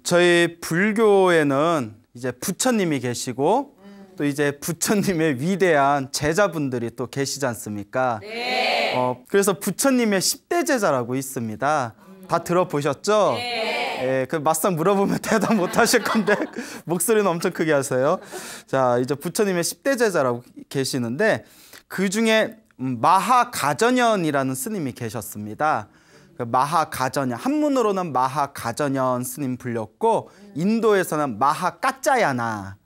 저희 불교에는 이제 부처님이 계시고 또 이제 부처님의 위대한 제자분들이 또 계시지 않습니까? 네. 그래서 부처님의 10대 제자라고 있습니다. 다 들어보셨죠? 네. 그 막상 물어보면 대답 못 하실 건데 목소리는 엄청 크게 하세요. 자, 이제 부처님의 10대 제자라고 계시는데 그 중에 마하가전연이라는 스님이 계셨습니다. 그 마하가전연, 한문으로는 마하가전연 스님 불렸고 인도에서는 마하까짜야나,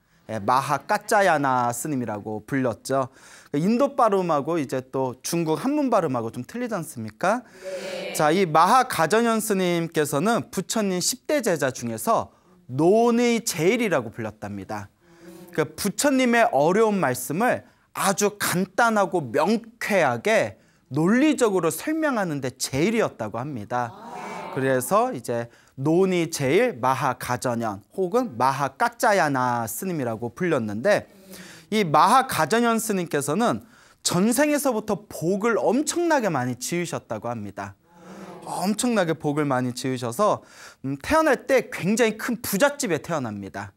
마하까짜야나 스님이라고 불렸죠. 인도 발음하고 이제 또 중국 한문 발음하고 좀 틀리지 않습니까? 네. 자, 이 마하가전연 스님께서는 부처님 10대 제자 중에서 논의 제일이라고 불렸답니다. 그 부처님의 어려운 말씀을 아주 간단하고 명쾌하게 논리적으로 설명하는 데 제일이었다고 합니다. 그래서 이제 논의 제일 마하가전연 혹은 마하까짜야나 스님이라고 불렸는데 이 마하가전연 스님께서는 전생에서부터 복을 엄청나게 많이 지으셨다고 합니다. 엄청나게 복을 많이 지으셔서 태어날 때 굉장히 큰 부잣집에 태어납니다.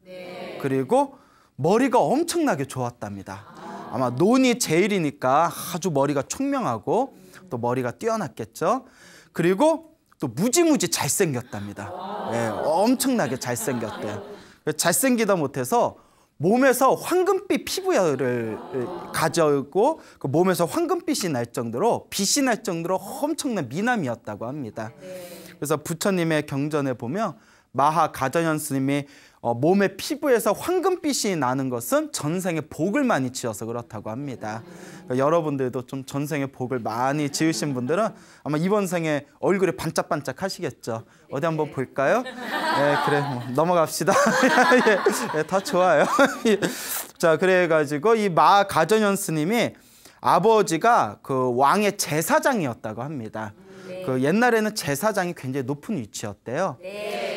그리고 머리가 엄청나게 좋았답니다. 아마 논이 제일이니까 아주 머리가 총명하고 또 머리가 뛰어났겠죠. 그리고 또 무지무지 잘생겼답니다. 엄청나게 잘생겼대요. 잘생기다 못해서 몸에서 황금빛 피부를 가지고 그 몸에서 황금빛이 날 정도로 빛이 날 정도로 엄청난 미남이었다고 합니다. 그래서 부처님의 경전에 보면 마하가전연 스님이 몸의 피부에서 황금빛이 나는 것은 전생에 복을 많이 지어서 그렇다고 합니다. 그러니까 여러분들도 좀 전생에 복을 많이 지으신 분들은 아마 이번 생에 얼굴이 반짝반짝 하시겠죠. 어디 한번 볼까요? 그래, 넘어갑시다. 다 좋아요. 자, 그래가지고 이 마하가전연 스님이 아버지가 그 왕의 제사장이었다고 합니다. 그 옛날에는 제사장이 굉장히 높은 위치였대요.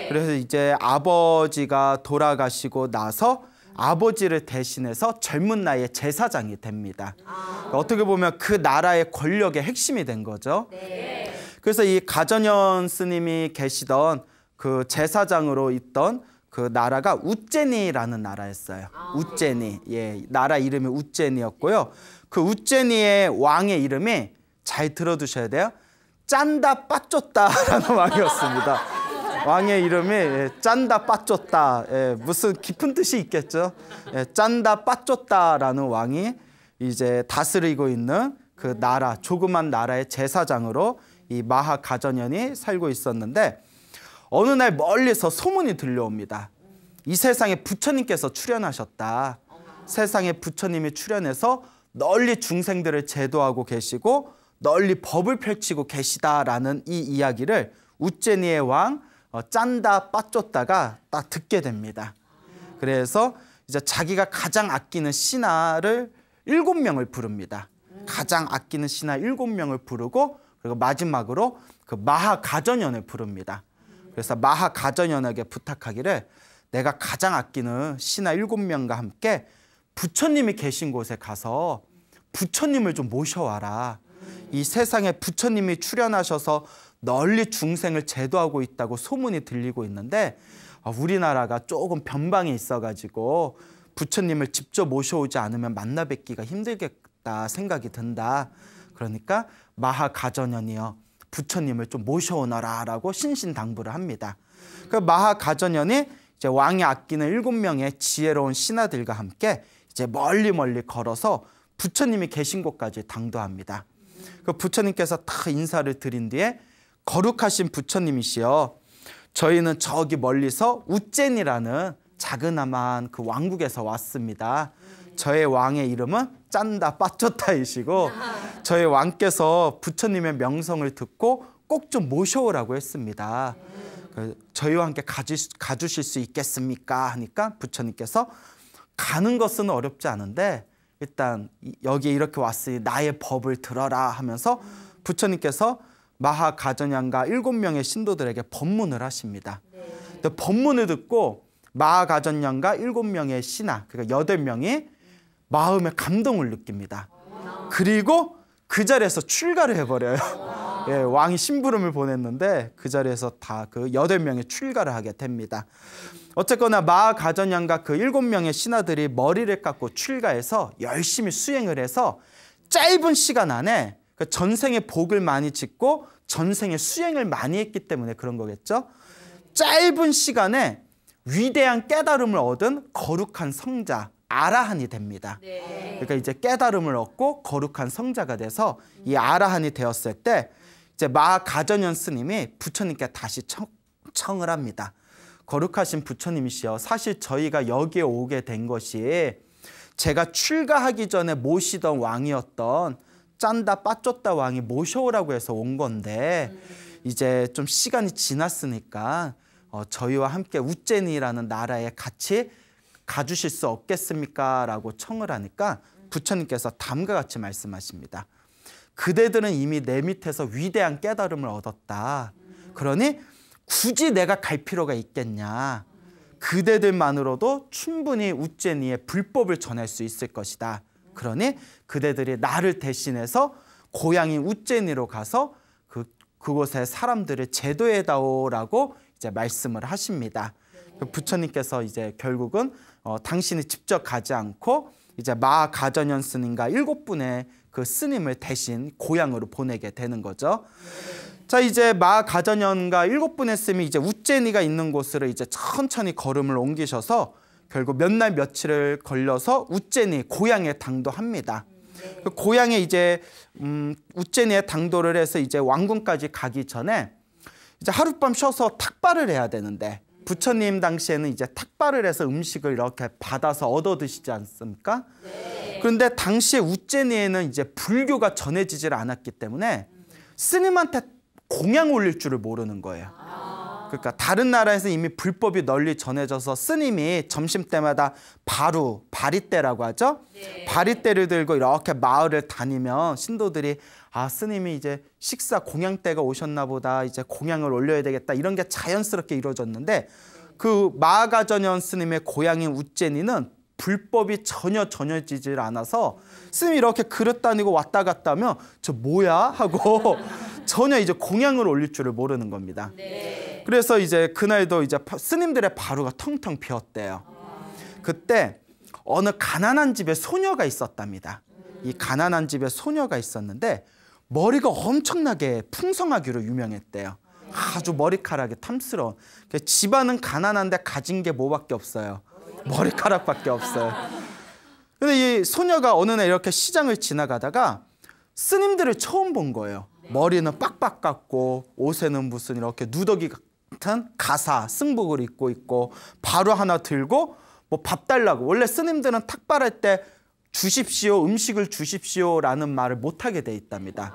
그래서 이제 아버지가 돌아가시고 나서 아버지를 대신해서 젊은 나이에 제사장이 됩니다. 그러니까 어떻게 보면 그 나라의 권력의 핵심이 된 거죠. 그래서 이 가전연 스님이 계시던 그 제사장으로 있던 그 나라가 우ចេ니라는 나라였어요. 우ចេ니, 나라 이름이 우ចេ니였고요. 그 우ចេ니의 왕의 이름이 잘 들어두셔야 돼요. 짠다 빠쫓다라는 왕이었습니다. 왕의 이름이 짠다 빠쫓다, 무슨 깊은 뜻이 있겠죠. 짠다 빠쫓다라는 왕이 이제 다스리고 있는 그 나라, 조그만 나라의 제사장으로 이 마하가전연이 살고 있었는데 어느 날 멀리서 소문이 들려옵니다. 이 세상에 부처님께서 출현하셨다. 세상에 부처님이 출현해서 널리 중생들을 제도하고 계시고 널리 법을 펼치고 계시다라는 이 이야기를 우ចេ니의 왕 짠다 빠쫓다가 딱 듣게 됩니다. 그래서 이제 자기가 가장 아끼는 신하를 7명을 부릅니다. 가장 아끼는 신하 7명을 부르고 그리고 마지막으로 그 마하가전연을 부릅니다. 그래서 마하가전연에게 부탁하기를 내가 가장 아끼는 신하 7명과 함께 부처님이 계신 곳에 가서 부처님을 좀 모셔와라. 이 세상에 부처님이 출현하셔서 널리 중생을 제도하고 있다고 소문이 들리고 있는데 우리나라가 조금 변방에 있어가지고 부처님을 직접 모셔오지 않으면 만나 뵙기가 힘들겠다 생각이 든다. 그러니까 마하가전연이여 부처님을 좀 모셔오너라 라고 신신당부를 합니다. 그 마하가전연이 이제 왕이 아끼는 7명의 지혜로운 신하들과 함께 이제 멀리 걸어서 부처님이 계신 곳까지 당도합니다. 그 부처님께서 다 인사를 드린 뒤에 거룩하신 부처님이시여 저희는 저기 멀리서 우ចេ니라는 자그마한 그 왕국에서 왔습니다. 저의 왕의 이름은 짠다 빠쫓다이시고 저의 왕께서 부처님의 명성을 듣고 꼭 좀 모셔오라고 했습니다. 저희와 함께 가주실 수 있겠습니까? 하니까 부처님께서 가는 것은 어렵지 않은데 일단 여기 이렇게 왔으니 나의 법을 들어라 하면서 부처님께서 마하가전연과 7명의 신도들에게 법문을 하십니다. 근데 법문을 듣고 마하가전연과 7명의 신하, 그러니까 8명이 마음의 감동을 느낍니다. 그리고 그 자리에서 출가를 해버려요. 예, 왕이 심부름을 보냈는데 그 자리에서 다 그 8명이 출가를 하게 됩니다. 어쨌거나 마아가전양과 그 7명의 신하들이 머리를 깎고 출가해서 열심히 수행을 해서 짧은 시간 안에 그 전생의 복을 많이 짓고 전생의 수행을 많이 했기 때문에 그런 거겠죠. 짧은 시간에 위대한 깨달음을 얻은 거룩한 성자 아라한이 됩니다. 그러니까 이제 깨달음을 얻고 거룩한 성자가 돼서 이 아라한이 되었을 때 이제 마아가전연 스님이 부처님께 다시 청을 합니다. 거룩하신 부처님이시여, 사실 저희가 여기에 오게 된 것이 제가 출가하기 전에 모시던 왕이었던 짠다 빠쫓다 왕이 모셔오라고 해서 온 건데 이제 좀 시간이 지났으니까 저희와 함께 우제니라는 나라에 같이 가주실 수 없겠습니까? 라고 청을 하니까 부처님께서 다음과 같이 말씀하십니다. 그대들은 이미 내 밑에서 위대한 깨달음을 얻었다. 그러니 굳이 내가 갈 필요가 있겠냐. 그대들만으로도 충분히 우제니의 불법을 전할 수 있을 것이다. 그러니 그대들이 나를 대신해서 고향인 우제니로 가서 그곳의 사람들을 제도해다오라고 이제 말씀을 하십니다. 부처님께서 이제 결국은 당신이 직접 가지 않고 이제 마아가전연 스님과 7분의 그 스님을 대신 고향으로 보내게 되는 거죠. 자, 이제 마아가전연과 7분의 스님이 이제 우제니가 있는 곳으로 이제 천천히 걸음을 옮기셔서 결국 몇 날 며칠을 걸려서 우제니 고향에 당도합니다. 그 고향에 이제 우제니에 당도를 해서 이제 왕궁까지 가기 전에 이제 하룻밤 쉬어서 탁발을 해야 되는데 부처님 당시에는 이제 탁발을 해서 음식을 이렇게 받아서 얻어 드시지 않습니까? 그런데 당시에 우제니에는 이제 불교가 전해지질 않았기 때문에 스님한테 공양 올릴 줄을 모르는 거예요. 그러니까 다른 나라에서 이미 불법이 널리 전해져서 스님이 점심때마다 바리떼라고 하죠. 바리떼를 들고 이렇게 마을을 다니면 신도들이 아, 스님이 이제 식사 공양 때가 오셨나 보다, 이제 공양을 올려야 되겠다, 이런 게 자연스럽게 이루어졌는데 그 마아가전연 스님의 고향인 우제니는 불법이 전혀 전해지질 않아서 스님이 이렇게 그릇 다니고 왔다 갔다 하면 저 뭐야? 하고 전혀 이제 공양을 올릴 줄을 모르는 겁니다. 그래서 이제 그날도 이제 스님들의 바루가 텅텅 비었대요. 그때 어느 가난한 집에 소녀가 있었답니다. 이 가난한 집에 소녀가 있었는데 머리가 엄청나게 풍성하기로 유명했대요. 아주 머리카락이 탐스러운. 집안은 가난한데 가진 게 뭐밖에 없어요. 머리카락밖에 없어요. 근데 이 소녀가 어느 날 이렇게 시장을 지나가다가 스님들을 처음 본 거예요. 머리는 빡빡 깎고 옷에는 무슨 이렇게 누더기 같은 가사 승복을 입고 있고 바루 하나 들고 뭐 밥 달라고. 원래 스님들은 탁발할 때 주십시오, 음식을 주십시오라는 말을 못하게 돼 있답니다.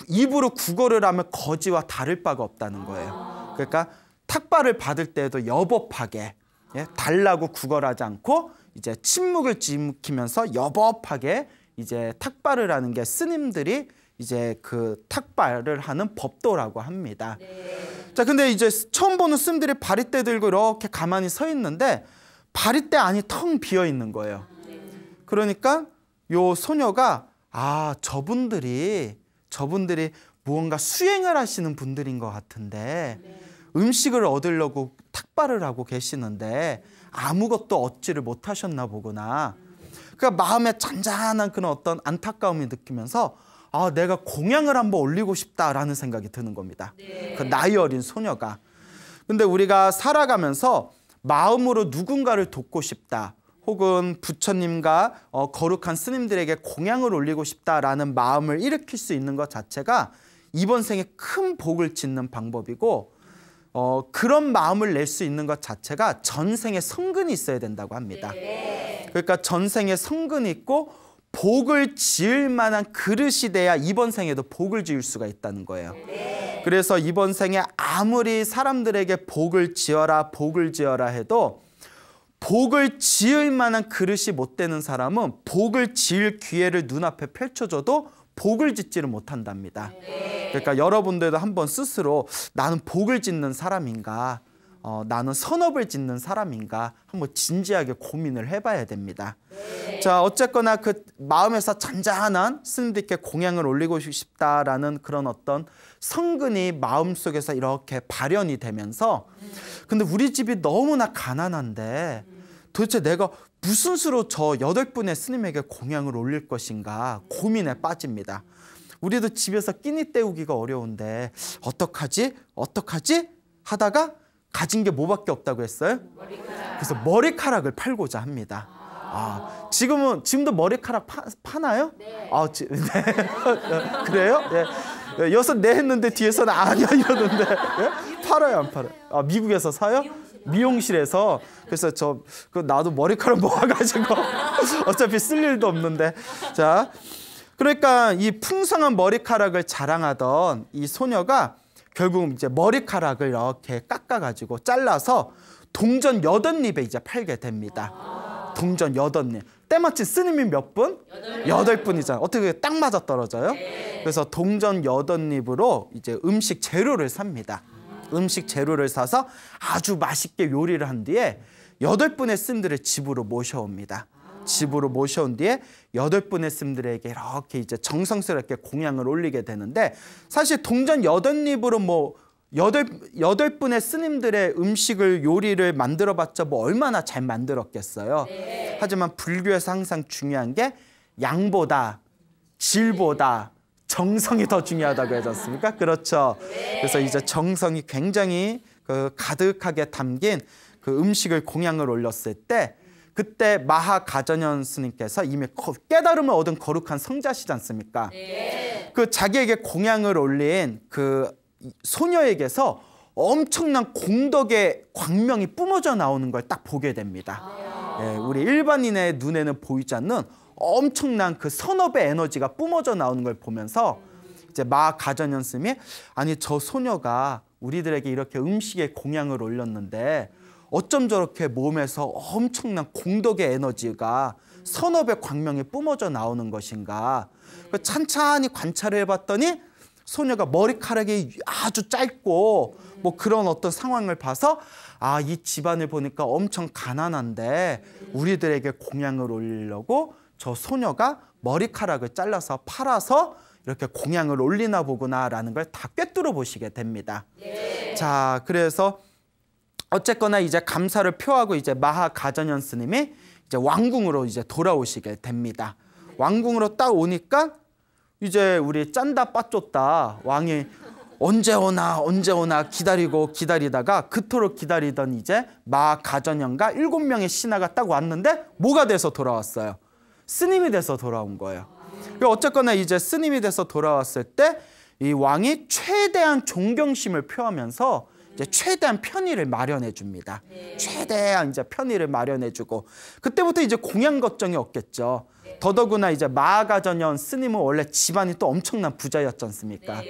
입으로 구걸을 하면 거지와 다를 바가 없다는 거예요. 그러니까 탁발을 받을 때도 여법하게 달라고 구걸하지 않고 이제 침묵을 지키면서 여법하게 이제 탁발을 하는 게 스님들이 이제 그 탁발을 하는 법도라고 합니다. 자, 근데 이제 처음 보는 스님들이 바리떼 들고 이렇게 가만히 서 있는데 바리떼 안이 텅 비어 있는 거예요. 그러니까 요 소녀가 아, 저분들이 무언가 수행을 하시는 분들인 것 같은데 음식을 얻으려고 탁발을 하고 계시는데 아무것도 얻지를 못하셨나 보구나. 그러니까 마음에 잔잔한 그런 어떤 안타까움이 느끼면서 아, 내가 공양을 한번 올리고 싶다라는 생각이 드는 겁니다. 그 나이 어린 소녀가. 근데 우리가 살아가면서 마음으로 누군가를 돕고 싶다, 혹은 부처님과 거룩한 스님들에게 공양을 올리고 싶다라는 마음을 일으킬 수 있는 것 자체가 이번 생에 큰 복을 짓는 방법이고 그런 마음을 낼 수 있는 것 자체가 전생에 성근이 있어야 된다고 합니다. 그러니까 전생에 성근이 있고 복을 지을 만한 그릇이 돼야 이번 생에도 복을 지을 수가 있다는 거예요. 그래서 이번 생에 아무리 사람들에게 복을 지어라 해도 복을 지을 만한 그릇이 못 되는 사람은 복을 지을 기회를 눈앞에 펼쳐줘도 복을 짓지를 못한답니다. 그러니까 여러분들도 한번 스스로 나는 복을 짓는 사람인가, 나는 선업을 짓는 사람인가 한번 진지하게 고민을 해봐야 됩니다. 자, 어쨌거나 그 마음에서 잔잔한 스님들께 공양을 올리고 싶다라는 그런 어떤 성근이 마음속에서 이렇게 발현이 되면서 근데 우리 집이 너무나 가난한데 도대체 내가 무슨 수로 저 8분의 스님에게 공양을 올릴 것인가 고민에 빠집니다. 우리도 집에서 끼니 때우기가 어려운데 어떡하지? 하다가 가진 게 뭐밖에 없다고 했어요? 그래서 머리카락을 팔고자 합니다. 지금도 머리카락 파나요? 네. 네. 그래요? 네. 여섯 네 했는데 뒤에서는 아니야 이러는데 네? 팔아요 안 팔아요? 미국에서 사요? 미용실에서. 그래서 나도 머리카락 모아가지고 어차피 쓸 일도 없는데. 자, 그러니까 이 풍성한 머리카락을 자랑하던 이 소녀가 결국 이제 머리카락을 이렇게 깎아가지고 잘라서 동전 8입에 이제 팔게 됩니다. 동전 8입. 때마침 스님이 몇 분? 8분이잖아요. 어떻게 딱 맞아 떨어져요? 그래서 동전 8입으로 이제 음식 재료를 삽니다. 음식 재료를 사서 아주 맛있게 요리를 한 뒤에 8분의 스님들을 집으로 모셔옵니다. 집으로 모셔온 뒤에 8분의 스님들에게 이렇게 이제 정성스럽게 공양을 올리게 되는데 사실 동전 8입으로 8분의 스님들의 음식을 요리를 만들어봤자 얼마나 잘 만들었겠어요. 네. 하지만 불교에서 항상 중요한 게 양보다 질보다 정성이 더 중요하다고 하지 않습니까? 그렇죠. 네. 그래서 이제 정성이 굉장히 가득하게 담긴 그 음식을 공양을 올렸을 때 그때 마하가전현 스님께서 이미 깨달음을 얻은 거룩한 성자시지 않습니까? 네. 그 자기에게 공양을 올린 그 소녀에게서 엄청난 공덕의 광명이 뿜어져 나오는 걸 딱 보게 됩니다. 우리 일반인의 눈에는 보이지 않는 엄청난 그 선업의 에너지가 뿜어져 나오는 걸 보면서 이제 마하가전현 스님이 아니 저 소녀가 우리들에게 이렇게 음식에 공양을 올렸는데 어쩜 저렇게 몸에서 엄청난 공덕의 에너지가 선업의 광명이 뿜어져 나오는 것인가. 찬찬히 관찰을 해봤더니 소녀가 머리카락이 아주 짧고 그런 어떤 상황을 봐서 이 집안을 보니까 엄청 가난한데 우리들에게 공양을 올리려고 저 소녀가 머리카락을 잘라서 팔아서 이렇게 공양을 올리나 보구나라는 걸 다 꿰뚫어 보시게 됩니다. 네. 자, 그래서 어쨌거나 이제 감사를 표하고 이제 마하가전현 스님이 이제 왕궁으로 이제 돌아오시게 됩니다. 왕궁으로 딱 오니까 이제 우리 짠다 빠쫓다 왕이 언제 오나 기다리다가 그토록 기다리던 이제 마하가전현과 7명의 신하가 딱 왔는데 뭐가 돼서 돌아왔어요? 스님이 돼서 돌아온 거예요. 어쨌거나 이제 스님이 돼서 돌아왔을 때 이 왕이 최대한 존경심을 표하면서 이제 최대한 편의를 마련해 줍니다. 최대한 이제 편의를 마련해 주고 그때부터 이제 공양 걱정이 없겠죠. 더더구나 이제 마하가전현 스님은 원래 집안이 또 엄청난 부자였지 않습니까?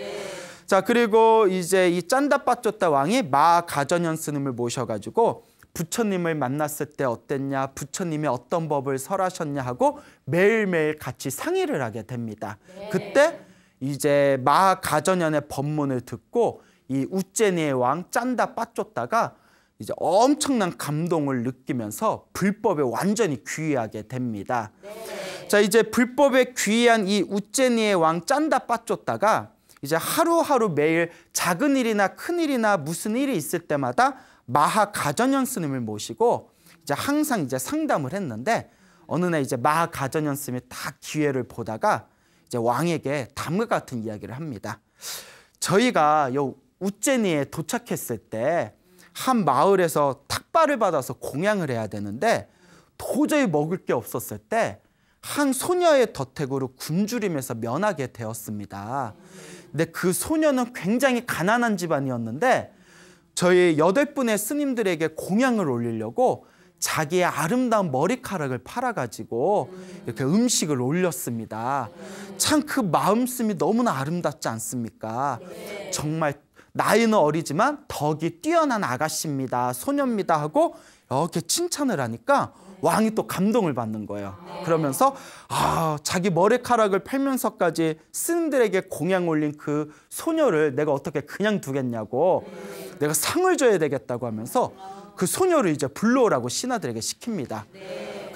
자, 그리고 이제 이 짠다 빠쫓다 왕이 마하가전현 스님을 모셔가지고 부처님을 만났을 때 어땠냐, 부처님이 어떤 법을 설하셨냐 하고 매일매일 같이 상의를 하게 됩니다. 그때 이제 마하가전현의 법문을 듣고 이 우째니의 왕 짠다 빠쫓다가 이제 엄청난 감동을 느끼면서 불법에 완전히 귀의하게 됩니다. 자, 이제 불법에 귀의한 이 우째니의 왕 짠다 빠쫓다가 이제 하루하루 매일 작은 일이나 큰 일이나 무슨 일이 있을 때마다 마하가전현 스님을 모시고 이제 항상 이제 상담을 했는데 어느 날 이제 마하가전현 스님이 딱 기회를 보다가 이제 왕에게 다음과 같은 이야기를 합니다. 저희가 요 우째니에 도착했을 때 한 마을에서 탁발을 받아서 공양을 해야 되는데 도저히 먹을 게 없었을 때 한 소녀의 덫택으로 굶주림에서 면하게 되었습니다. 근데 그 소녀는 굉장히 가난한 집안이었는데 저희 8분의 스님들에게 공양을 올리려고 자기의 아름다운 머리카락을 팔아가지고 이렇게 음식을 올렸습니다. 참 그 마음씀이 너무나 아름답지 않습니까? 정말 나이는 어리지만 덕이 뛰어난 아가씨입니다. 소녀입니다 하고 이렇게 칭찬을 하니까 왕이 또 감동을 받는 거예요. 그러면서 자기 머리카락을 팔면서까지 스님들에게 공양 올린 그 소녀를 내가 어떻게 그냥 두겠냐고 내가 상을 줘야 되겠다고 하면서 그 소녀를 이제 불러오라고 신하들에게 시킵니다.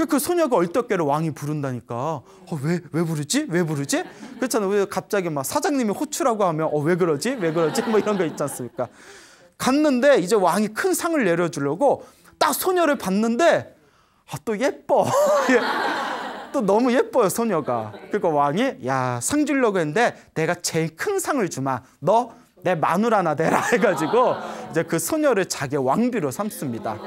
그 소녀가 얼떨결에 왕이 부른다니까. 왜 부르지? 왜 부르지? 그렇잖아요. 왜 갑자기 막 사장님이 호출하고 하면 왜 그러지? 왜 그러지? 뭐 이런 거 있지 않습니까? 갔는데 이제 왕이 큰 상을 내려주려고 딱 소녀를 봤는데 또 예뻐. 또 너무 예뻐요, 소녀가. 그러니까 왕이 상 주려고 했는데 내가 제일 큰 상을 주마. 너 내 마누라 하나 내라 해가지고 이제 그 소녀를 자기의 왕비로 삼습니다.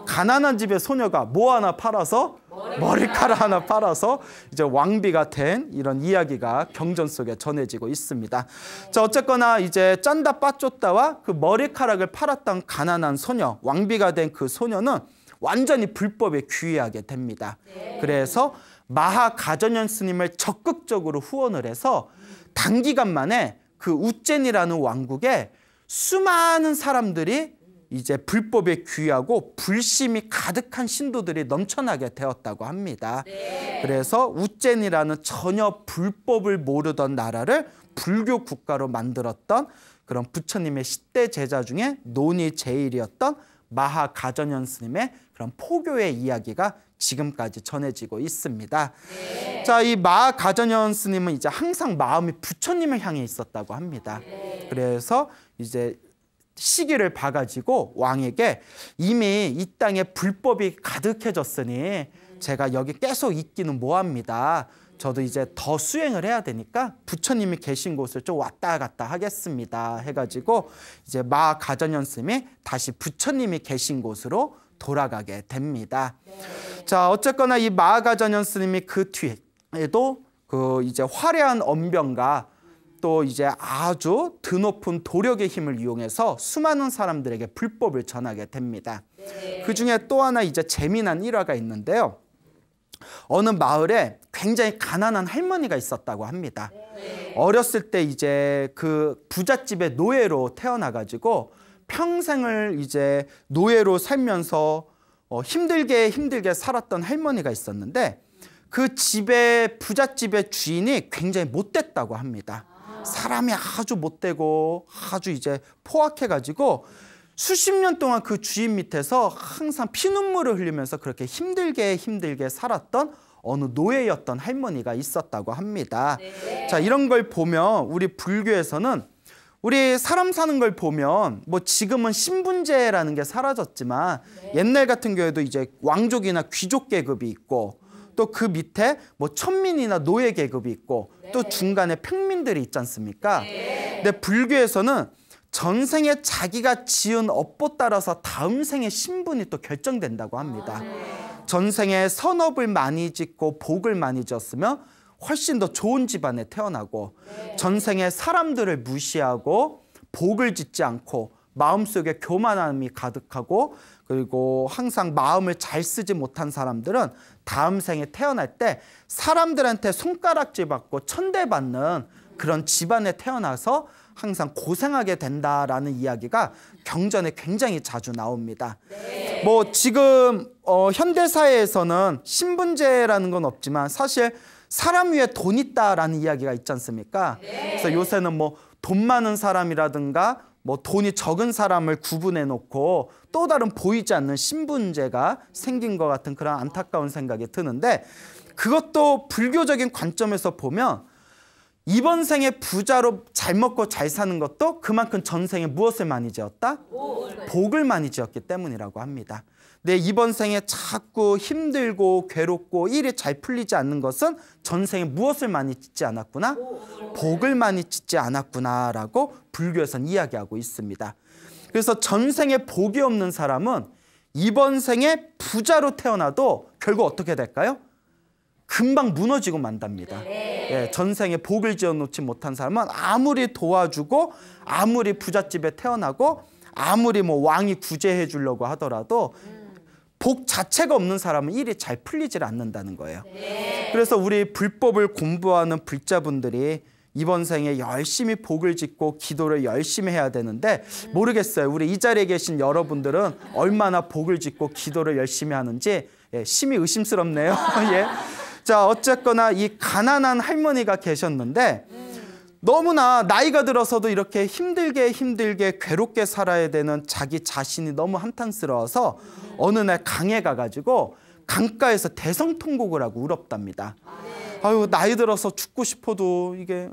가난한 집의 소녀가 뭐 하나 팔아서 머리카락 하나 팔아서 이제 왕비가 된 이런 이야기가 경전 속에 전해지고 있습니다. 자, 어쨌거나 이제 짠다 빠쫓다와 그 머리카락을 팔았던 가난한 소녀, 왕비가 된 그 소녀는 완전히 불법에 귀의하게 됩니다. 그래서 마하가전연 스님을 적극적으로 후원을 해서 단기간 만에 그 우젠이라는 왕국에 수많은 사람들이 이제 불법에 귀의하고 불심이 가득한 신도들이 넘쳐나게 되었다고 합니다. 그래서 우젠이라는 전혀 불법을 모르던 나라를 불교 국가로 만들었던 그런 부처님의 10대 제자 중에 논이 제일이었던 마하가전연 스님의 그런 포교의 이야기가 지금까지 전해지고 있습니다. 자, 이 마하가전연 스님은 이제 항상 마음이 부처님을 향해 있었다고 합니다. 그래서 이제 시기를 봐가지고 왕에게 이미 이 땅에 불법이 가득해졌으니 제가 여기 계속 있기는 뭐합니다. 저도 이제 더 수행을 해야 되니까 부처님이 계신 곳을 좀 왔다 갔다 하겠습니다 해가지고 이제 마하가전연 스님이 다시 부처님이 계신 곳으로 돌아가게 됩니다. 자, 어쨌거나 이 마하가전연 스님이 그 뒤에도 그 이제 화려한 언변과 또 이제 아주 드높은 도력의 힘을 이용해서 수많은 사람들에게 불법을 전하게 됩니다. 그 중에 또 하나 이제 재미난 일화가 있는데요. 어느 마을에 굉장히 가난한 할머니가 있었다고 합니다. 어렸을 때 이제 그 부잣집의 노예로 태어나가지고 평생을 이제 노예로 살면서 힘들게 살았던 할머니가 있었는데 그 집의 부잣집의 주인이 굉장히 못됐다고 합니다. 사람이 아주 못되고 아주 이제 포악해가지고 수십 년 동안 그 주인 밑에서 항상 피눈물을 흘리면서 그렇게 힘들게 살았던 어느 노예였던 할머니가 있었다고 합니다. 자, 이런 걸 보면 우리 불교에서는 우리 사람 사는 걸 보면 뭐 지금은 신분제라는 게 사라졌지만 옛날 같은 경우에도 이제 왕족이나 귀족 계급이 있고 또 그 밑에 뭐 천민이나 노예 계급이 있고 또 중간에 평민들이 있지 않습니까? 근데 불교에서는 전생에 자기가 지은 업보 따라서 다음 생의 신분이 또 결정된다고 합니다. 전생에 선업을 많이 짓고 복을 많이 지었으면 훨씬 더 좋은 집안에 태어나고 전생에 사람들을 무시하고 복을 짓지 않고 마음속에 교만함이 가득하고 그리고 항상 마음을 잘 쓰지 못한 사람들은 다음 생에 태어날 때 사람들한테 손가락질 받고 천대받는 그런 집안에 태어나서 항상 고생하게 된다라는 이야기가 경전에 굉장히 자주 나옵니다. 뭐 지금 현대사회에서는 신분제라는 건 없지만 사실 사람 위에 돈 있다라는 이야기가 있지 않습니까? 그래서 요새는 뭐 돈 많은 사람이라든가 뭐 돈이 적은 사람을 구분해 놓고 또 다른 보이지 않는 신분제가 생긴 것 같은 그런 안타까운 생각이 드는데 그것도 불교적인 관점에서 보면 이번 생에 부자로 잘 먹고 잘 사는 것도 그만큼 전생에 무엇을 많이 지었다? 복을 많이 지었기 때문이라고 합니다. 근데 이번 생에 자꾸 힘들고 괴롭고 일이 잘 풀리지 않는 것은 전생에 무엇을 많이 짓지 않았구나? 복을 많이 짓지 않았구나라고 불교에서는 이야기하고 있습니다. 그래서 전생에 복이 없는 사람은 이번 생에 부자로 태어나도 결국 어떻게 될까요? 금방 무너지고 만답니다. 전생에 복을 지어놓지 못한 사람은 아무리 도와주고 아무리 부잣집에 태어나고 아무리 뭐 왕이 구제해 주려고 하더라도 복 자체가 없는 사람은 일이 잘 풀리질 않는다는 거예요. 그래서 우리 불법을 공부하는 불자분들이 이번 생에 열심히 복을 짓고 기도를 열심히 해야 되는데 모르겠어요. 우리 이 자리에 계신 여러분들은 얼마나 복을 짓고 기도를 열심히 하는지 심히 의심스럽네요. 자, 어쨌거나 이 가난한 할머니가 계셨는데 너무나 나이가 들어서도 이렇게 힘들게 괴롭게 살아야 되는 자기 자신이 너무 한탄스러워서 어느 날 강에 가가지고 강가에서 대성통곡을 하고 울었답니다. 아유, 나이 들어서 죽고 싶어도 이게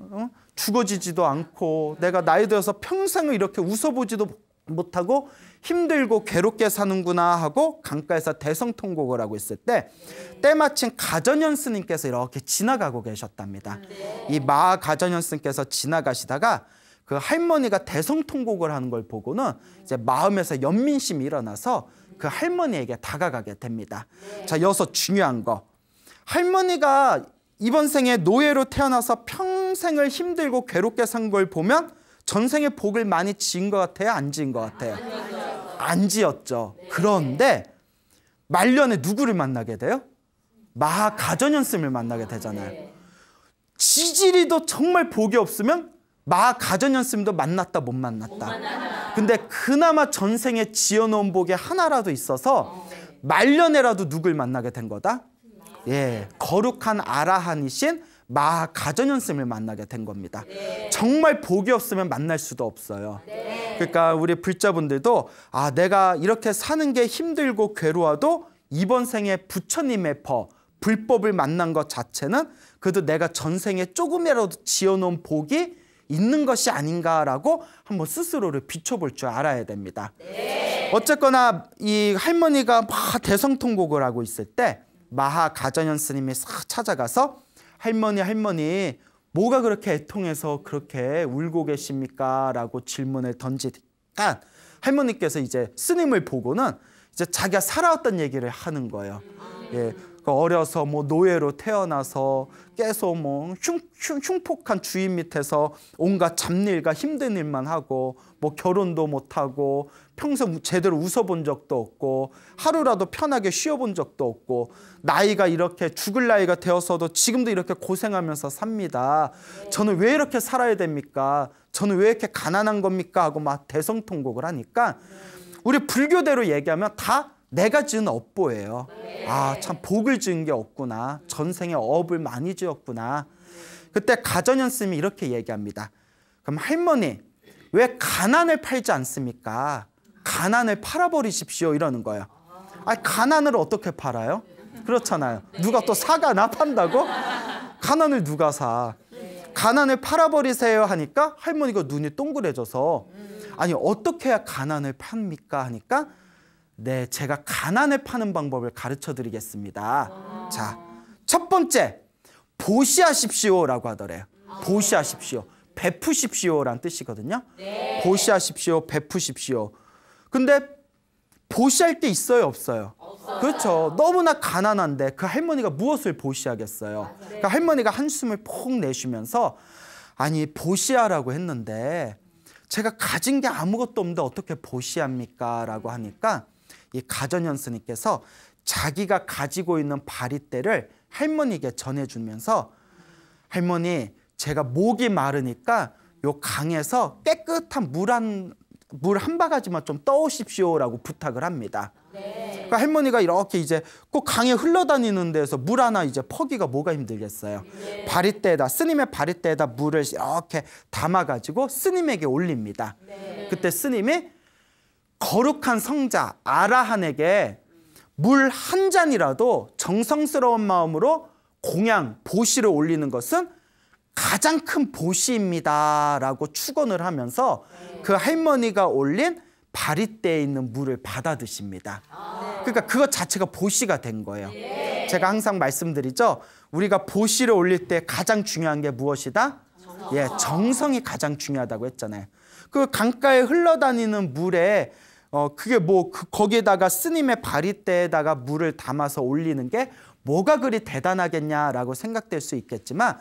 죽어지지도 않고 내가 나이 들어서 평생을 이렇게 웃어보지도 못하고 힘들고 괴롭게 사는구나 하고 강가에서 대성통곡을 하고 있을 때 때마침 가전현 스님께서 이렇게 지나가고 계셨답니다. 이 마하 가전현 스님께서 지나가시다가 그 할머니가 대성통곡을 하는 걸 보고는 이제 마음에서 연민심이 일어나서 그 할머니에게 다가가게 됩니다. 자, 여기서 중요한 거, 할머니가 이번 생에 노예로 태어나서 평생을 힘들고 괴롭게 산 걸 보면 전생에 복을 많이 지은 것 같아요? 안 지은 것 같아요? 안 지었죠. 그런데 말년에 누구를 만나게 돼요? 마하 가전현 스님을 만나게 되잖아요. 지지리도 정말 복이 없으면 마하 가전현 스님도 만났다 못 만났다. 근데 그나마 전생에 지어놓은 복이 하나라도 있어서 말년에라도 누굴 만나게 된 거다? 예, 거룩한 아라한이신 마하 가전현 스님을 만나게 된 겁니다. 정말 복이 없으면 만날 수도 없어요. 그러니까 우리 불자분들도 내가 이렇게 사는 게 힘들고 괴로워도 이번 생에 부처님의 불법을 만난 것 자체는 그래도 내가 전생에 조금이라도 지어놓은 복이 있는 것이 아닌가라고 한번 스스로를 비춰볼 줄 알아야 됩니다. 어쨌거나 이 할머니가 막 대성통곡을 하고 있을 때 마하 가전현 스님이 싹 찾아가서 할머니 뭐가 그렇게 애통해서 그렇게 울고 계십니까? 라고 질문을 던지니까 할머니께서 이제 스님을 보고는 이제 자기가 살아왔던 얘기를 하는 거예요. 예, 어려서 뭐 노예로 태어나서 계속 뭐 흉폭한 주인 밑에서 온갖 잡일과 힘든 일만 하고 뭐 결혼도 못하고 평생 제대로 웃어본 적도 없고 하루라도 편하게 쉬어본 적도 없고 나이가 이렇게 죽을 나이가 되어서도 지금도 이렇게 고생하면서 삽니다. 저는 왜 이렇게 살아야 됩니까? 저는 왜 이렇게 가난한 겁니까? 하고 막 대성통곡을 하니까 우리 불교대로 얘기하면 다 내가 지은 업보예요. 참 복을 지은 게 없구나. 전생에 업을 많이 지었구나. 그때 가전현 스님이 이렇게 얘기합니다. 그럼 할머니, 왜 가난을 팔지 않습니까? 가난을 팔아버리십시오 이러는 거예요. 가난을 어떻게 팔아요? 그렇잖아요. 누가 또 사가나 판다고? 가난을 누가 사? 가난을 팔아버리세요 하니까 할머니가 눈이 동그래져서 아니 어떻게 해야 가난을 팝니까? 하니까 네, 제가 가난을 파는 방법을 가르쳐 드리겠습니다. 자, 첫 번째, 보시하십시오라고 하더래요. 보시하십시오. 베푸십시오라는 뜻이거든요. 보시하십시오, 베푸십시오. 근데 보시할 게 있어요, 없어요? 그렇죠. 너무나 가난한데 그 할머니가 무엇을 보시하겠어요? 그러니까 할머니가 한숨을 폭 내쉬면서 아니 보시하라고 했는데 제가 가진 게 아무것도 없는데 어떻게 보시합니까? 라고 하니까 이 가전현 스님께서 자기가 가지고 있는 바리떼를 할머니에게 전해주면서 할머니, 제가 목이 마르니까 요 강에서 깨끗한 물 한 바가지만 좀 떠오십시오라고 부탁을 합니다. 그러니까 할머니가 이렇게 이제 꼭 강에 흘러다니는 데서 물 하나 이제 퍼기가 뭐가 힘들겠어요. 바리떼에다, 스님의 바리떼에다 물을 이렇게 담아가지고 스님에게 올립니다. 그때 스님이 거룩한 성자 아라한에게 물 한 잔이라도 정성스러운 마음으로 공양, 보시를 올리는 것은 가장 큰 보시입니다 라고 축원을 하면서 그 할머니가 올린 바리떼에 있는 물을 받아 드십니다. 그러니까 그것 자체가 보시가 된 거예요. 제가 항상 말씀드리죠. 우리가 보시를 올릴 때 가장 중요한 게 무엇이다? 예, 정성이 가장 중요하다고 했잖아요. 그 강가에 흘러다니는 물에 그게 뭐 거기에다가 스님의 바리떼에다가 물을 담아서 올리는 게 뭐가 그리 대단하겠냐라고 생각될 수 있겠지만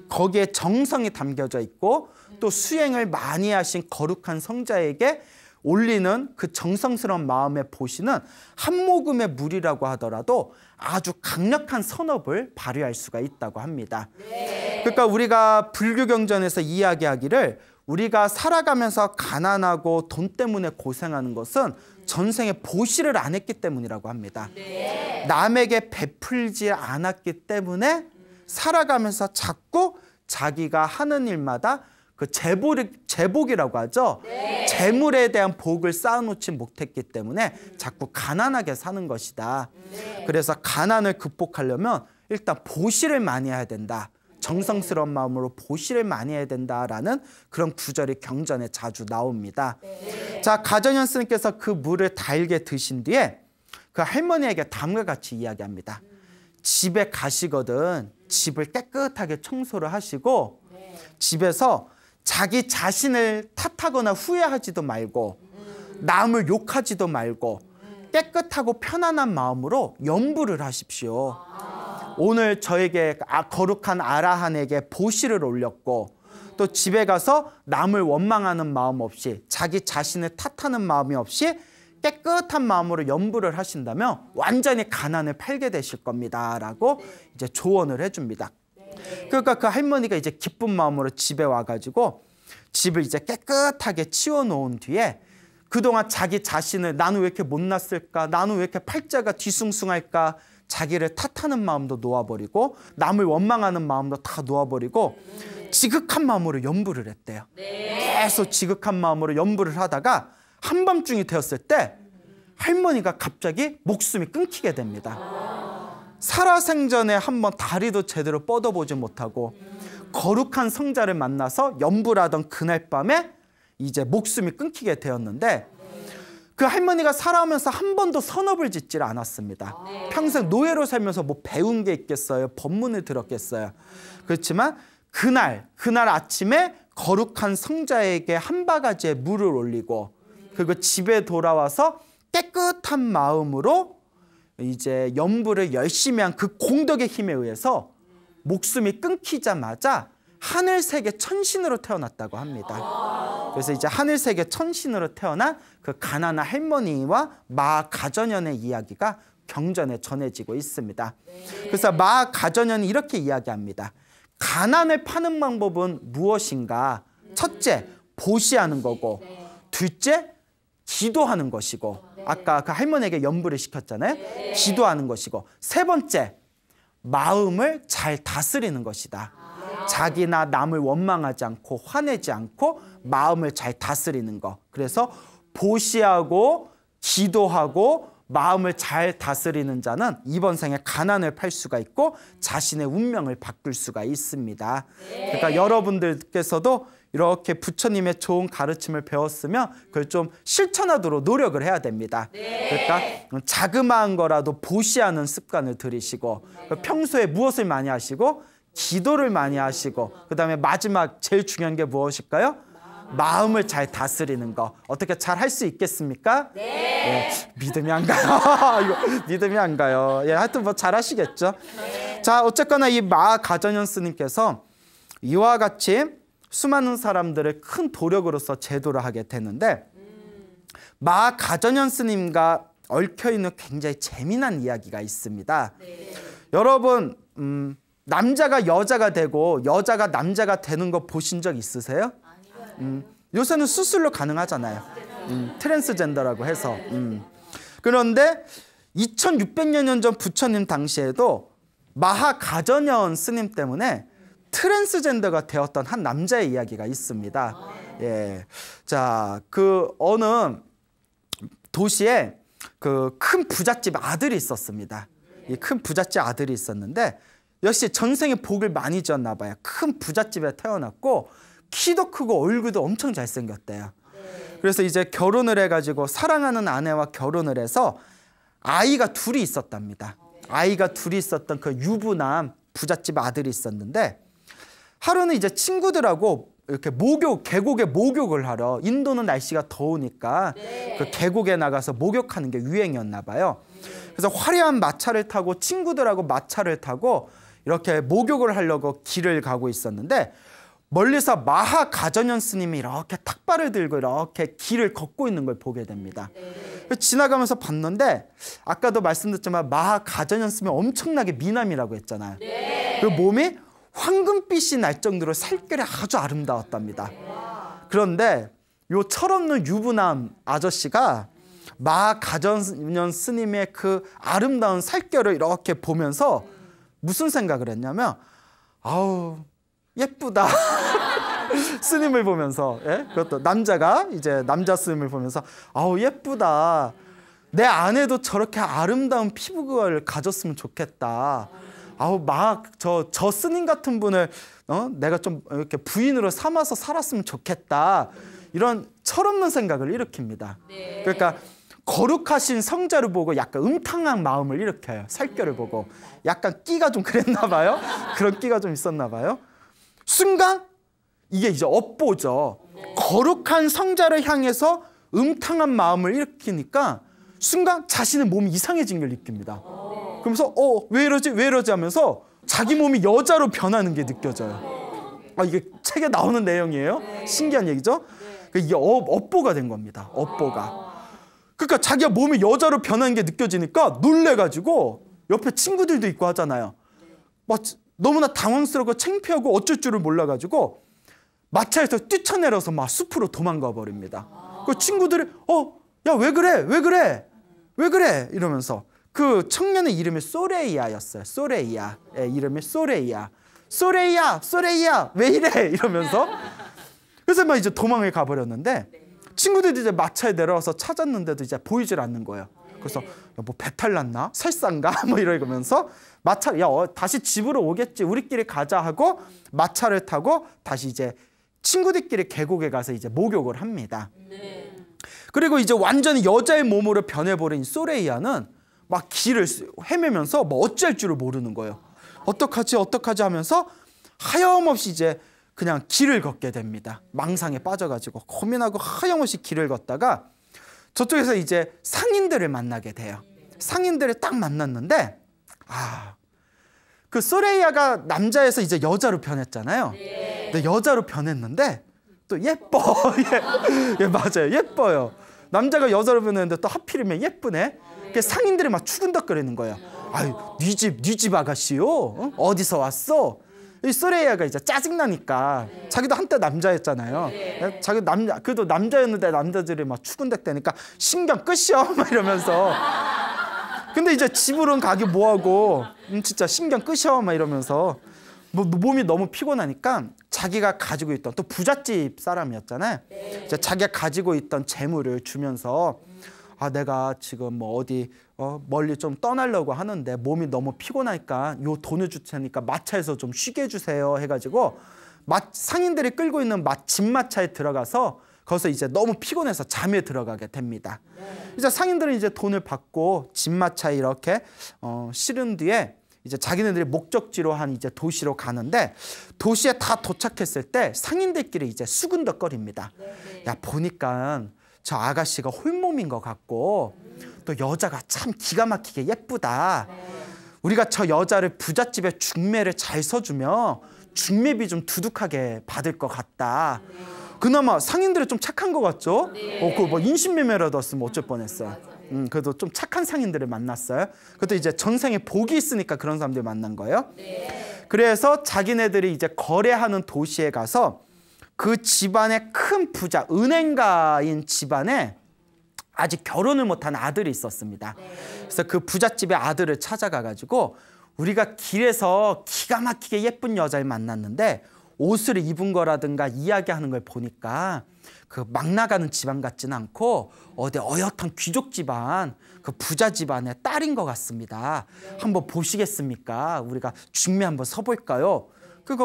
거기에 정성이 담겨져 있고 또 수행을 많이 하신 거룩한 성자에게 올리는 그 정성스러운 마음의 보시는 한 모금의 물이라고 하더라도 아주 강력한 선업을 발휘할 수가 있다고 합니다. 그러니까 우리가 불교 경전에서 이야기하기를 우리가 살아가면서 가난하고 돈 때문에 고생하는 것은 전생에 보시를 안 했기 때문이라고 합니다. 남에게 베풀지 않았기 때문에 살아가면서 자꾸 자기가 하는 일마다 그 제복이라고 하죠. 재물에 대한 복을 쌓아놓지 못했기 때문에 자꾸 가난하게 사는 것이다. 그래서 가난을 극복하려면 일단 보시를 많이 해야 된다. 정성스러운 마음으로 보시를 많이 해야 된다라는 그런 구절이 경전에 자주 나옵니다. 자, 가전현 스님께서 그 물을 달게 드신 뒤에 그 할머니에게 다음과 같이 이야기합니다. 집에 가시거든 집을 깨끗하게 청소를 하시고 집에서 자기 자신을 탓하거나 후회하지도 말고 남을 욕하지도 말고 깨끗하고 편안한 마음으로 염불을 하십시오. 오늘 저에게 거룩한 아라한에게 보시를 올렸고 또 집에 가서 남을 원망하는 마음 없이 자기 자신을 탓하는 마음이 없이 깨끗한 마음으로 염불을 하신다면 완전히 가난을 팔게 되실 겁니다 라고 이제 조언을 해줍니다. 그러니까 그 할머니가 이제 기쁜 마음으로 집에 와가지고 집을 이제 깨끗하게 치워놓은 뒤에 그동안 자기 자신을 나는 왜 이렇게 못났을까, 나는 왜 이렇게 팔자가 뒤숭숭할까, 자기를 탓하는 마음도 놓아버리고 남을 원망하는 마음도 다 놓아버리고 지극한 마음으로 염불을 했대요. 계속 지극한 마음으로 염불을 하다가 한밤중이 되었을 때 할머니가 갑자기 목숨이 끊기게 됩니다. 살아생전에 한번 다리도 제대로 뻗어보지 못하고 거룩한 성자를 만나서 염불하던 그날 밤에 이제 목숨이 끊기게 되었는데 그 할머니가 살아오면서 한 번도 선업을 짓질 않았습니다. 평생 노예로 살면서 뭐 배운 게 있겠어요? 법문을 들었겠어요? 그렇지만 그날 아침에 거룩한 성자에게 한 바가지의 물을 올리고 그리고 집에 돌아와서 깨끗한 마음으로 이제 염불을 열심히 한 그 공덕의 힘에 의해서 목숨이 끊기자마자 하늘세계 천신으로 태어났다고 합니다. 그래서 이제 하늘세계 천신으로 태어난 그 가난한 할머니와 마가전현의 이야기가 경전에 전해지고 있습니다. 그래서 마가전현이 이렇게 이야기합니다. 가난을 파는 방법은 무엇인가? 첫째, 보시하는 거고, 둘째, 기도하는 것이고, 아까 그 할머니에게 염불을 시켰잖아요. 기도하는 것이고, 세 번째, 마음을 잘 다스리는 것이다. 자기나 남을 원망하지 않고 화내지 않고 마음을 잘 다스리는 것. 그래서 보시하고 기도하고 마음을 잘 다스리는 자는 이번 생에 가난을 팔 수가 있고 자신의 운명을 바꿀 수가 있습니다. 그러니까 여러분들께서도 이렇게 부처님의 좋은 가르침을 배웠으면 그걸 좀 실천하도록 노력을 해야 됩니다. 그러니까 자그마한 거라도 보시하는 습관을 들이시고 평소에 무엇을 많이 하시고 기도를 많이 하시고 그다음에 마지막 제일 중요한 게 무엇일까요? 마음을 잘 다스리는 거. 어떻게 잘 할 수 있겠습니까? 네. 믿음이 안 가요. 이거 믿음이 안 가요. 예, 하여튼 뭐 잘 하시겠죠. 자, 어쨌거나 이 마가전현 스님께서 이와 같이 수많은 사람들을 큰 도력으로서 제도를 하게 되는데 마가전현 스님과 얽혀있는 굉장히 재미난 이야기가 있습니다. 여러분 남자가 여자가 되고 여자가 남자가 되는 거 보신 적 있으세요? 요새는 수술로 가능하잖아요. 트랜스젠더라고 해서. 그런데 2600여 년 전 부처님 당시에도 마하가전현 스님 때문에 트랜스젠더가 되었던 한 남자의 이야기가 있습니다. 예. 자, 그 어느 도시에 그 큰 부잣집 아들이 있었습니다. 이 큰 부잣집 아들이 있었는데 역시 전생에 복을 많이 지었나 봐요. 큰 부잣집에 태어났고 키도 크고 얼굴도 엄청 잘생겼대요. 그래서 이제 결혼을 해가지고 사랑하는 아내와 결혼을 해서 아이가 둘이 있었답니다. 아이가 둘이 있었던 그 유부남 부잣집 아들이 있었는데 하루는 이제 친구들하고 이렇게 계곡에 목욕을 하러, 인도는 날씨가 더우니까 그 계곡에 나가서 목욕하는 게 유행이었나 봐요. 그래서 화려한 마차를 타고 친구들하고 마차를 타고 이렇게 목욕을 하려고 길을 가고 있었는데 멀리서 마하가전현 스님이 이렇게 탁발을 들고 이렇게 길을 걷고 있는 걸 보게 됩니다. 지나가면서 봤는데 아까도 말씀드렸지만 마하가전현 스님이 엄청나게 미남이라고 했잖아요. 그 몸이 황금빛이 날 정도로 살결이 아주 아름다웠답니다. 그런데 요 철없는 유부남 아저씨가 마하가전현 스님의 그 아름다운 살결을 이렇게 보면서 무슨 생각을 했냐면 아우 예쁘다. 스님을 보면서, 예? 그것도 남자가 이제 남자 스님을 보면서 아우 예쁘다. 내 아내도 저렇게 아름다운 피부를 가졌으면 좋겠다. 아우 막 저 스님 같은 분을 내가 좀 이렇게 부인으로 삼아서 살았으면 좋겠다. 이런 철없는 생각을 일으킵니다. 그러니까 거룩하신 성자를 보고 약간 음탕한 마음을 일으켜요. 살결을 보고 약간 끼가 좀 그랬나 봐요. 그런 끼가 좀 있었나 봐요. 순간 이게 이제 업보죠. 거룩한 성자를 향해서 음탕한 마음을 일으키니까 순간 자신의 몸이 이상해진 걸 느낍니다. 그러면서 왜 이러지? 왜 이러지? 하면서 자기 몸이 여자로 변하는 게 느껴져요. 이게 책에 나오는 내용이에요. 신기한 얘기죠. 이게 업보가 된 겁니다. 업보가. 그러니까 자기가 몸이 여자로 변하는 게 느껴지니까 놀래가지고 옆에 친구들도 있고 하잖아요. 막 너무나 당황스럽고 창피하고 어쩔 줄을 몰라가지고 마차에서 뛰쳐내려서 막 숲으로 도망가 버립니다. 그 친구들이 야 왜 그래? 왜 그래? 왜 그래? 이러면서 그 청년의 이름이 소레이아였어요. 소레이아. 이름이 소레이아. 소레이아 왜 이래? 이러면서 그래서 막 이제 도망을 가버렸는데 친구들이 이제 마차에 내려와서 찾았는데도 이제 보이질 않는 거예요. 그래서 뭐 배탈 났나? 설사인가? 뭐 이러면서 마차 다시 집으로 오겠지. 우리끼리 가자 하고 마차를 타고 다시 이제 친구들끼리 계곡에 가서 이제 목욕을 합니다. 그리고 이제 완전히 여자의 몸으로 변해버린 소레이아는 막 길을 헤매면서 뭐 어찌할 줄을 모르는 거예요. 어떡하지 하면서 하염없이 이제 그냥 길을 걷게 됩니다. 망상에 빠져가지고 고민하고 하염없이 길을 걷다가 저쪽에서 이제 상인들을 만나게 돼요. 상인들을 딱 만났는데 그 소레이아가 남자에서 이제 여자로 변했잖아요. 근데 여자로 변했는데 또 예뻐. 예, 맞아요. 예뻐요. 남자가 여자로 변했는데 또 하필이면 예쁘네. 상인들이 막 추근덕거리는 거예요. 아유, 네 집 아가씨요? 어디서 왔어? 이 소레이아가 이제 짜증나니까 자기도 한때 남자였잖아요. 자기 그래도 남자였는데 남자들이 막 추근덕대니까 신경 끄셔 막 이러면서. 근데 이제 집으로는 가기 뭐하고 진짜 신경 끄셔 막 이러면서 몸이 너무 피곤하니까 자기가 가지고 있던 또 부잣집 사람이었잖아요. 이제 자기가 가지고 있던 재물을 주면서 내가 지금 뭐 어디 멀리 좀 떠나려고 하는데 몸이 너무 피곤하니까 요 돈을 줄 테니까 마차에서 좀 쉬게 해주세요 해가지고 상인들이 끌고 있는 집마차에 들어가서 거기서 이제 너무 피곤해서 잠에 들어가게 됩니다. 이제 상인들은 이제 돈을 받고 집마차에 이렇게 실은 뒤에 이제 자기네들이 목적지로 한 이제 도시로 가는데 도시에 다 도착했을 때 상인들끼리 이제 수근덕거립니다. 야 보니까 저 아가씨가 홀몸인 것 같고 또 여자가 참 기가 막히게 예쁘다. 우리가 저 여자를 부잣집에 중매를 잘 서주면 중매비 좀 두둑하게 받을 것 같다. 그나마 상인들이 좀 착한 것 같죠? 그 뭐 인신매매라도 했으면 어쩔 뻔했어요. 그래도 좀 착한 상인들을 만났어요. 그것도 이제 전생에 복이 있으니까 그런 사람들 만난 거예요. 그래서 자기네들이 이제 거래하는 도시에 가서 그 집안의 큰 부자, 은행가인 집안에 아직 결혼을 못한 아들이 있었습니다. 그래서 그 부잣집의 아들을 찾아가가지고 우리가 길에서 기가 막히게 예쁜 여자를 만났는데 옷을 입은 거라든가 이야기하는 걸 보니까 그 막 나가는 집안 같지는 않고 어디 어엿한 귀족 집안, 그 부자 집안의 딸인 것 같습니다. 한번 보시겠습니까? 우리가 중매 한번 서볼까요? 그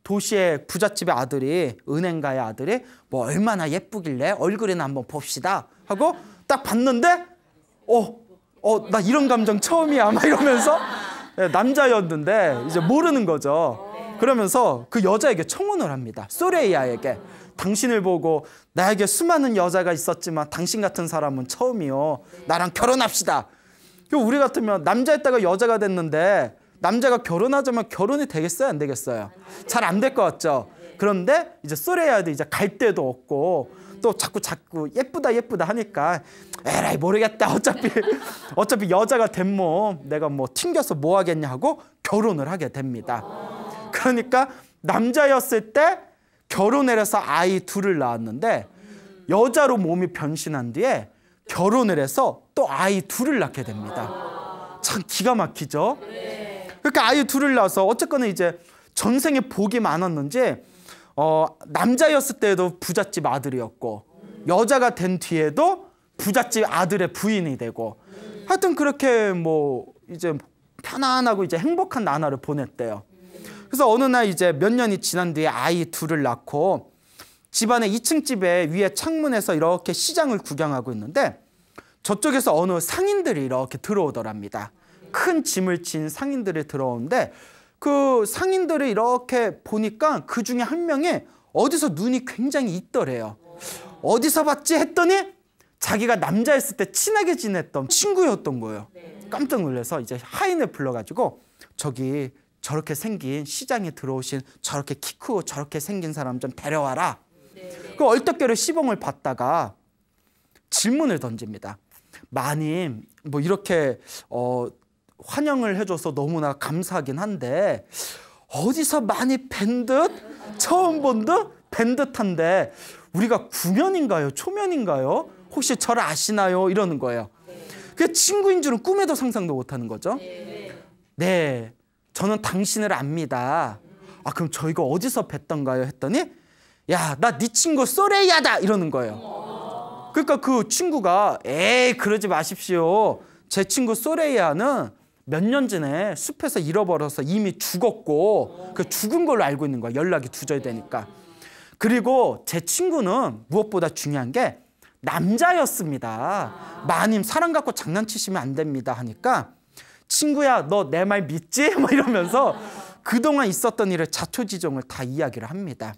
도시의 부잣집의 아들이, 은행가의 아들이 뭐 얼마나 예쁘길래 얼굴이나 한번 봅시다 하고 딱 봤는데 나 이런 감정 처음이야 막 이러면서 남자였는데 이제 모르는 거죠. 그러면서 그 여자에게 청혼을 합니다. 소레이아에게. 당신을 보고 나에게 수많은 여자가 있었지만 당신 같은 사람은 처음이요. 나랑 결혼합시다. 우리 같으면 남자였다가 여자가 됐는데 남자가 결혼하자면 결혼이 되겠어요? 안 되겠어요? 잘 안 될 것 같죠? 그런데 이제 소레이아도 이제 갈 데도 없고 또 자꾸 예쁘다 하니까 에라이 모르겠다. 어차피 여자가 된 몸 내가 뭐 튕겨서 뭐 하겠냐 하고 결혼을 하게 됩니다. 그러니까 남자였을 때 결혼을 해서 아이 둘을 낳았는데 여자로 몸이 변신한 뒤에 결혼을 해서 또 아이 둘을 낳게 됩니다. 참 기가 막히죠? 그러니까 아이 둘을 낳아서 어쨌거나 이제 전생에 복이 많았는지 남자였을 때도 부잣집 아들이었고 여자가 된 뒤에도 부잣집 아들의 부인이 되고 하여튼 그렇게 뭐 이제 편안하고 이제 행복한 나날을 보냈대요. 그래서 어느 날 이제 몇 년이 지난 뒤에 아이 둘을 낳고 집안의 2층 집에 위에 창문에서 이렇게 시장을 구경하고 있는데 저쪽에서 어느 상인들이 이렇게 들어오더랍니다. 큰 짐을 진 상인들이 들어오는데 그 상인들을 이렇게 보니까 그 중에 한 명이 어디서 눈이 굉장히 있더래요. 어디서 봤지 했더니 자기가 남자였을 때 친하게 지냈던 친구였던 거예요. 깜짝 놀라서 이제 하인을 불러가지고 저기 저렇게 생긴 시장에 들어오신 저렇게 키 크고 저렇게 생긴 사람 좀 데려와라. 그 얼떨결에 시봉을 받다가 질문을 던집니다. 마님 뭐 이렇게 환영을 해줘서 너무나 감사하긴 한데 어디서 많이 뵌 듯 처음 본 듯 뵌 듯한데 우리가 구면인가요? 초면인가요? 혹시 저를 아시나요? 이러는 거예요. 그 친구인 줄은 꿈에도 상상도 못하는 거죠. 네, 저는 당신을 압니다. 아 그럼 저희가 어디서 뵀던가요? 했더니 야, 나 네 친구 소레이야다 이러는 거예요. 그러니까 그 친구가 에이 그러지 마십시오. 제 친구 소레이야는 몇 년 전에 숲에서 잃어버려서 이미 죽었고 그 죽은 걸로 알고 있는 거야. 연락이 두절되니까. 그리고 제 친구는 무엇보다 중요한 게 남자였습니다. 마님 사랑 갖고 장난치시면 안 됩니다 하니까 친구야 너 내 말 믿지? 뭐 이러면서 그동안 있었던 일을 자초지종을 다 이야기를 합니다.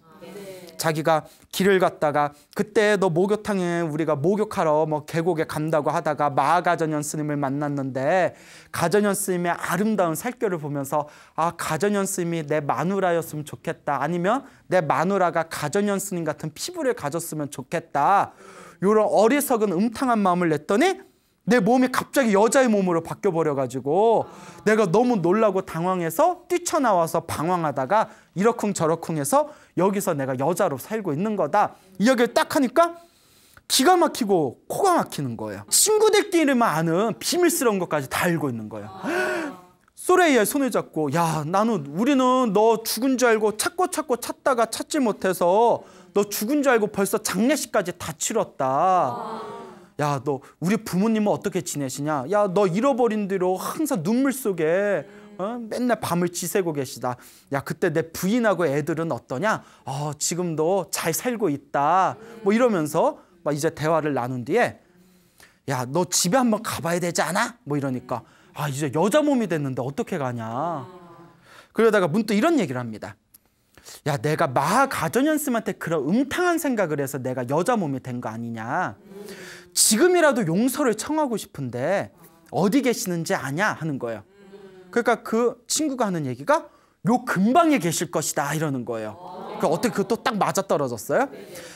자기가 길을 갔다가 그때 너 목욕탕에 우리가 목욕하러 뭐 계곡에 간다고 하다가 마가전현 스님을 만났는데 가전현 스님의 아름다운 살결을 보면서 아 가전현 스님이 내 마누라였으면 좋겠다. 아니면 내 마누라가 가전현 스님 같은 피부를 가졌으면 좋겠다. 이런 어리석은 음탕한 마음을 냈더니 내 몸이 갑자기 여자의 몸으로 바뀌어버려가지고 내가 너무 놀라고 당황해서 뛰쳐나와서 방황하다가 이러쿵저러쿵 해서 여기서 내가 여자로 살고 있는 거다. 이 이야기를 딱 하니까 기가 막히고 코가 막히는 거예요. 친구들끼리만 아는 비밀스러운 것까지 다 알고 있는 거예요. 소레이야의 손을 잡고 야 우리는 너 죽은 줄 알고 찾고 찾다가 찾지 못해서 너 죽은 줄 알고 벌써 장례식까지 다 치렀다. 야, 너 우리 부모님은 어떻게 지내시냐? 야, 너 잃어버린 뒤로 항상 눈물 속에 맨날 밤을 지새고 계시다. 야, 그때 내 부인하고 애들은 어떠냐? 지금도 잘 살고 있다. 뭐 이러면서 막 이제 대화를 나눈 뒤에 야, 너 집에 한번 가봐야 되지 않아? 뭐 이러니까 아, 이제 여자 몸이 됐는데 어떻게 가냐? 그러다가 문득 이런 얘기를 합니다. 야, 내가 마하가전현 스님한테 그런 음탕한 생각을 해서 내가 여자 몸이 된 거 아니냐? 지금이라도 용서를 청하고 싶은데 어디 계시는지 아냐? 하는 거예요. 그러니까 그 친구가 하는 얘기가 요 근방에 계실 것이다 이러는 거예요. 그러니까 어떻게 그것도 딱 맞아떨어졌어요?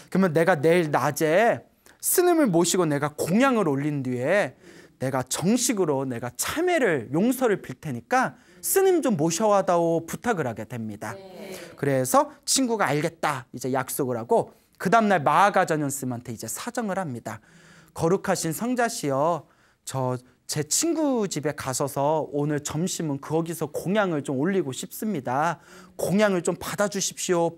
그러면 내가 내일 낮에 스님을 모시고 내가 공양을 올린 뒤에 내가 정식으로 내가 참회를 용서를 빌 테니까 스님 좀 모셔와다오 부탁을 하게 됩니다. 그래서 친구가 알겠다 이제 약속을 하고 그 다음날 마하가전현 스님한테 이제 사정을 합니다. 거룩하신 성자시여, 제 친구 집에 가셔서 오늘 점심은 거기서 공양을 좀 올리고 싶습니다. 공양을 좀 받아주십시오.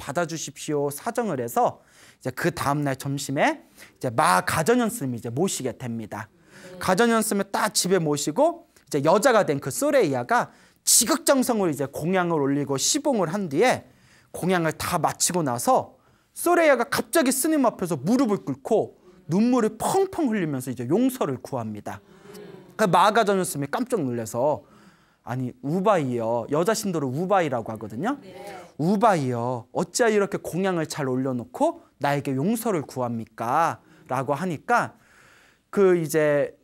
사정을 해서 이제 그 다음날 점심에 이제 마하가전현 스님이 이제 모시게 됩니다. 가전현 스님을 딱 집에 모시고 이제 여자가 된 그 소레이야가 지극정성으로 이제 공양을 올리고 시봉을 한 뒤에 공양을 다 마치고 나서 소레이야가 갑자기 스님 앞에서 무릎을 꿇고 눈물을 펑펑 흘리면서 이제 용서를 구합니다. 마하가전현 스님이 깜짝 놀라서 아니 우바이여, 여자 신도를 우바이라고 하거든요. 우바이여, 어찌하여 이렇게 공양을 잘 올려놓고 나에게 용서를 구합니까? 라고 하니까 그 이제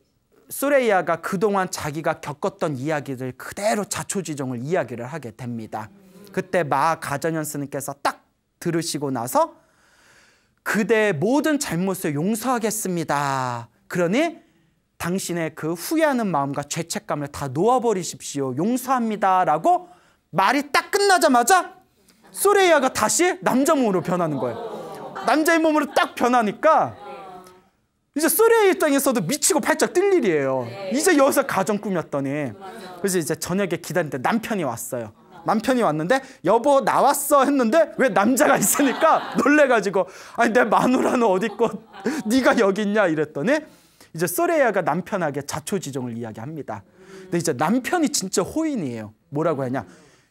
소레이야가 그동안 자기가 겪었던 이야기들 그대로 자초지종을 이야기를 하게 됩니다. 그때 마하가전현 스님께서 딱 들으시고 나서 그대의 모든 잘못을 용서하겠습니다. 그러니 당신의 그 후회하는 마음과 죄책감을 다 놓아버리십시오. 용서합니다. 라고 말이 딱 끝나자마자 소레이야가 다시 남자 몸으로 변하는 거예요. 남자의 몸으로 딱 변하니까 이제 소레이야 입장에서도 미치고 팔짝 뜰 일이에요. 이제 여기서 가정 꾸몄더니 그래서 이제 저녁에 기다리는데 남편이 왔어요. 남편이 왔는데 여보 나왔어 했는데 왜 남자가 있으니까 놀래가지고 아니 내 마누라는 어디 있고 네가 여기 있냐 이랬더니 이제 소레야가 남편에게 자초지종을 이야기합니다. 근데 이제 남편이 진짜 호인이에요. 뭐라고 하냐,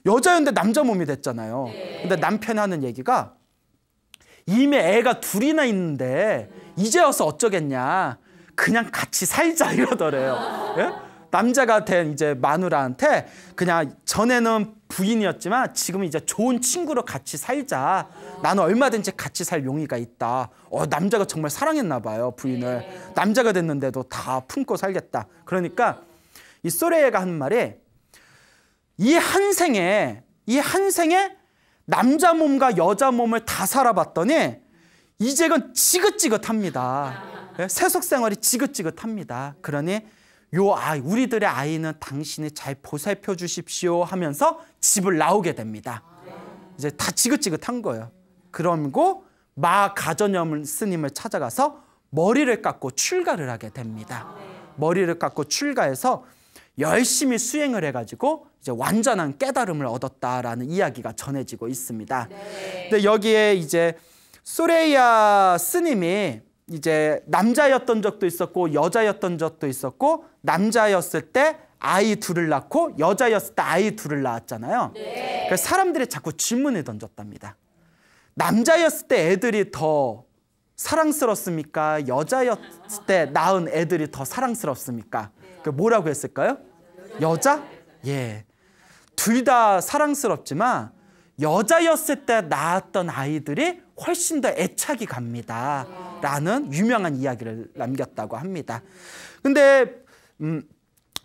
여자였는데 남자 몸이 됐잖아요. 근데 남편이 하는 얘기가 이미 애가 둘이나 있는데 이제 와서 어쩌겠냐, 그냥 같이 살자 이러더래요. 예? 남자가 된 이제 마누라한테 그냥 전에는 부인이었지만 지금은 이제 좋은 친구로 같이 살자. 나는 얼마든지 같이 살 용의가 있다. 남자가 정말 사랑했나 봐요, 부인을. 남자가 됐는데도 다 품고 살겠다. 그러니까 이 소레야가 하는 말이 이 한 생에 남자 몸과 여자 몸을 다 살아봤더니 이제는 지긋지긋합니다. 세속 생활이 지긋지긋합니다. 그러니 우리들의 아이는 당신이 잘 보살펴 주십시오 하면서 집을 나오게 됩니다. 이제 다 지긋지긋한 거예요. 그러고 마 가전염 스님을 찾아가서 머리를 깎고 출가를 하게 됩니다. 머리를 깎고 출가해서 열심히 수행을 해가지고 이제 완전한 깨달음을 얻었다라는 이야기가 전해지고 있습니다. 근데 여기에 이제 소레야 스님이 이제 남자였던 적도 있었고 여자였던 적도 있었고, 남자였을 때 아이 둘을 낳고 여자였을 때 아이 둘을 낳았잖아요. 그래서 사람들이 자꾸 질문을 던졌답니다. 남자였을 때 애들이 더 사랑스럽습니까? 여자였을 때 낳은 애들이 더 사랑스럽습니까? 뭐라고 했을까요? 여자? 예. 둘 다 사랑스럽지만 여자였을 때 낳았던 아이들이 훨씬 더 애착이 갑니다. 라는 유명한 이야기를 남겼다고 합니다. 근데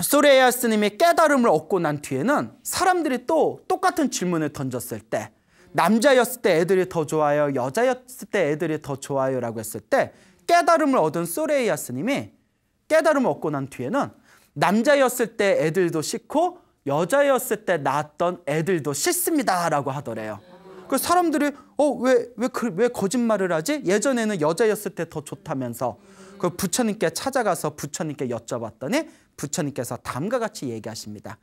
소레야 스님이 깨달음을 얻고 난 뒤에는 사람들이 또 똑같은 질문을 던졌을 때, 남자였을 때 애들이 더 좋아요, 여자였을 때 애들이 더 좋아요 라고 했을 때, 깨달음을 얻은 소레야 스님이 깨달음을 얻고 난 뒤에는 남자였을 때 애들도 싫고 여자였을 때 낳았던 애들도 싫습니다 라고 하더래요. 그래서 사람들이 왜 거짓말을 하지? 예전에는 여자였을 때 더 좋다면서. 그 부처님께 찾아가서 부처님께 여쭤봤더니 부처님께서 다음과 같이 얘기하십니다.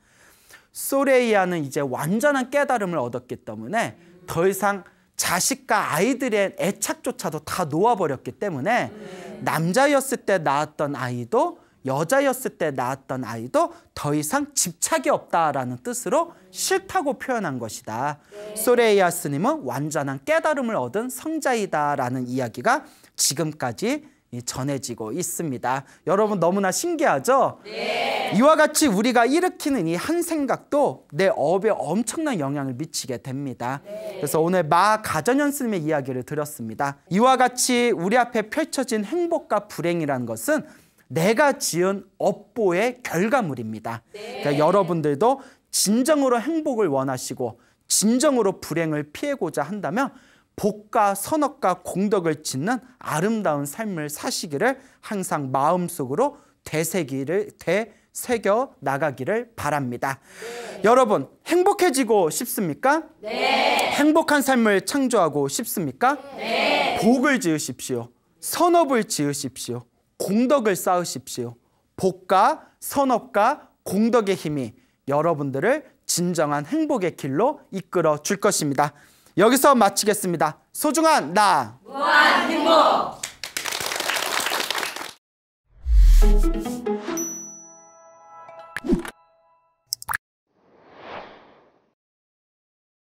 소레이야는 이제 완전한 깨달음을 얻었기 때문에 더 이상 자식과 아이들의 애착조차도 다 놓아버렸기 때문에 남자였을 때 낳았던 아이도 여자였을 때 낳았던 아이도 더 이상 집착이 없다라는 뜻으로 싫다고 표현한 것이다. 소레이야 스님은 완전한 깨달음을 얻은 성자이다라는 이야기가 지금까지 전해지고 있습니다. 여러분 너무나 신기하죠? 네. 이와 같이 우리가 일으키는 이 한 생각도 내 업에 엄청난 영향을 미치게 됩니다. 네. 그래서 오늘 마 가전현 스님의 이야기를 들었습니다. 이와 같이 우리 앞에 펼쳐진 행복과 불행이라는 것은 내가 지은 업보의 결과물입니다. 네. 그러니까 여러분들도 진정으로 행복을 원하시고 진정으로 불행을 피하고자 한다면 복과 선업과 공덕을 짓는 아름다운 삶을 사시기를 항상 마음속으로 되새겨 나가기를 바랍니다. 네. 여러분 행복해지고 싶습니까? 네. 행복한 삶을 창조하고 싶습니까? 네. 복을 지으십시오. 선업을 지으십시오. 공덕을 쌓으십시오. 복과 선업과 공덕의 힘이 여러분들을 진정한 행복의 길로 이끌어 줄 것입니다. 여기서 마치겠습니다. 소중한 나 무한 행복.